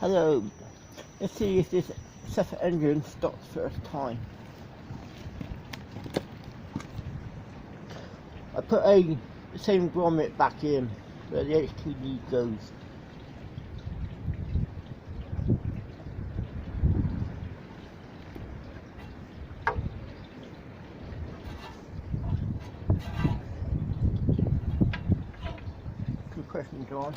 Hello, let's see if this Suffolk engine stops first time. I put a same grommet back in where the HTD goes. Good question, John.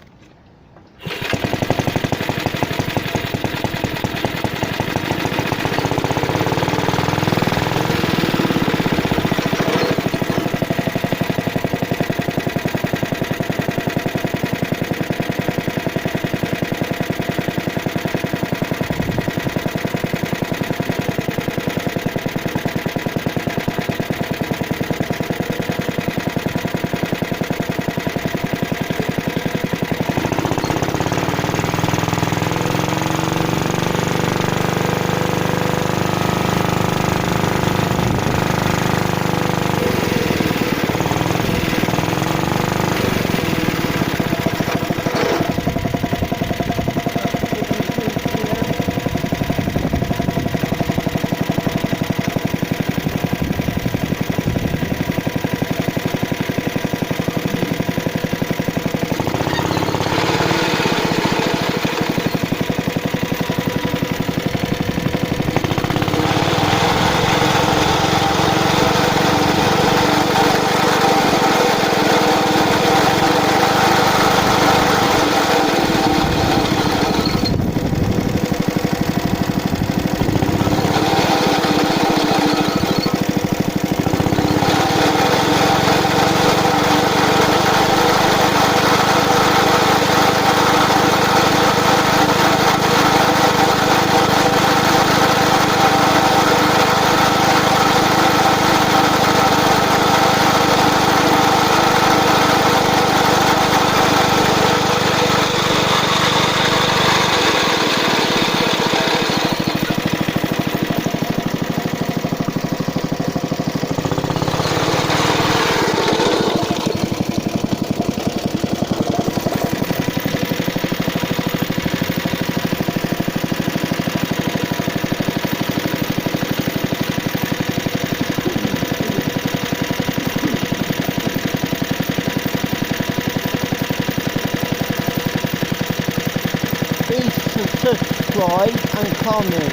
Subscribe and comment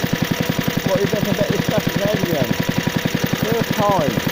what you think about this stuff again. First time.